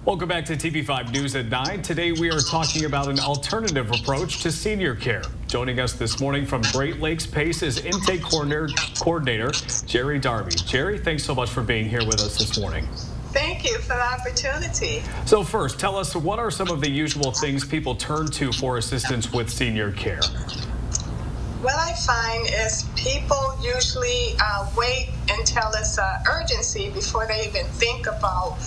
Welcome back to TV5 News at 9. Today we are talking about an alternative approach to senior care. Joining us this morning from Great Lakes PACE is Intake Coordinator Jerry Darby. Jerry, thanks so much for being here with us this morning. Thank you for the opportunity. So first, tell us, what are some of the usual things people turn to for assistance with senior care? What I find is people usually wait until it's an urgency before they even think about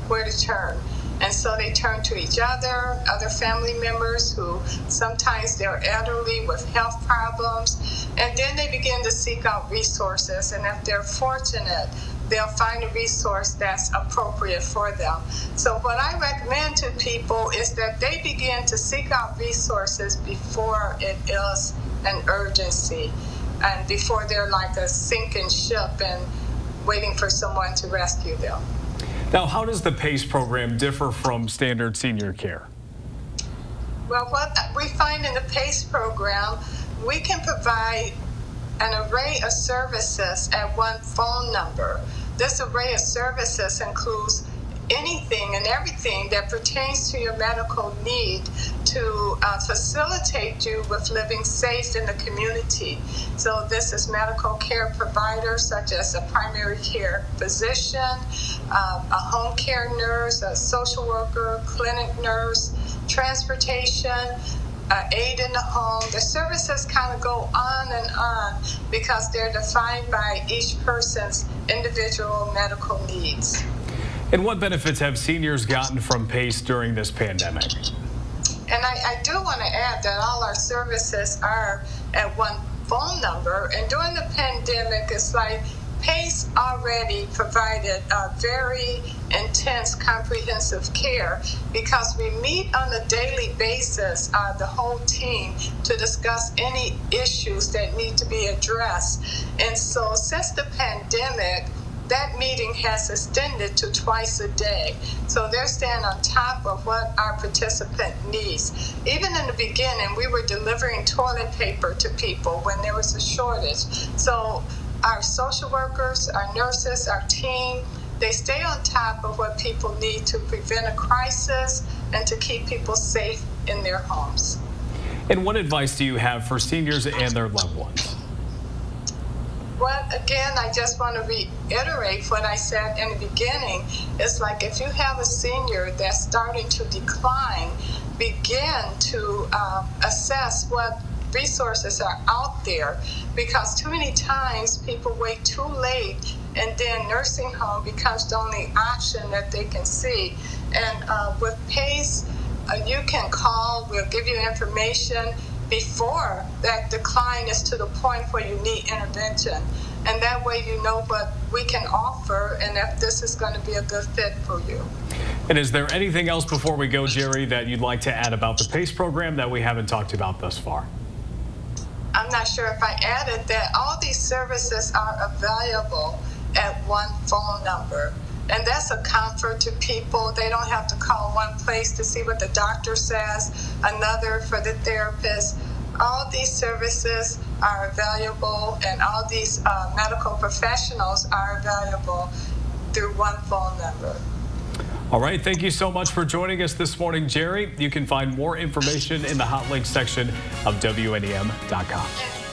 where to turn. And so they turn to each other family members who sometimes they're elderly with health problems, and then they begin to seek out resources. And if they're fortunate, they'll find a resource that's appropriate for them. So what I recommend to people is that they begin to seek out resources before it is an urgency and before they're like a sinking ship and waiting for someone to rescue them. Now, how does the PACE program differ from standard senior care? Well, what we find in the PACE program, we can provide an array of services at one phone number. This array of services includes anything and everything that pertains to your medical need to facilitate you with living safe in the community. So this is medical care providers such as a primary care physician, a home care nurse, a social worker, clinic nurse, transportation, aid in the home. The services kind of go on and on because they're defined by each person's individual medical needs. And what benefits have seniors gotten from PACE during this pandemic? And I do want to add that all our services are at one phone number. And during the pandemic, it's like PACE already provided a very intense, comprehensive care because we meet on a daily basis, the whole team, to discuss any issues that need to be addressed. And so since the pandemic, that meeting has extended to twice a day. So they're staying on top of what our participant needs. Even in the beginning, we were delivering toilet paper to people when there was a shortage. So our social workers, our nurses, our team, they stay on top of what people need to prevent a crisis and to keep people safe in their homes. And what advice do you have for seniors and their loved ones? Well, again, I just want to reiterate what I said in the beginning. It's like if you have a senior that's starting to decline, begin to assess what resources are out there, because too many times people wait too late and then nursing home becomes the only option that they can see. And with PACE, you can call, we'll give you information before that decline is to the point where you need intervention. And that way you know what we can offer and if this is going to be a good fit for you. And is there anything else before we go, Jerry, that you'd like to add about the PACE program that we haven't talked about thus far? I'm not sure if I added that all these services are available at one phone number. And that's a comfort to people. They don't have to call one place to see what the doctor says, another for the therapist. All these services are valuable, and all these medical professionals are valuable through one phone number. All right, thank you so much for joining us this morning, Jerry. You can find more information in the hot link section of WNEM.com.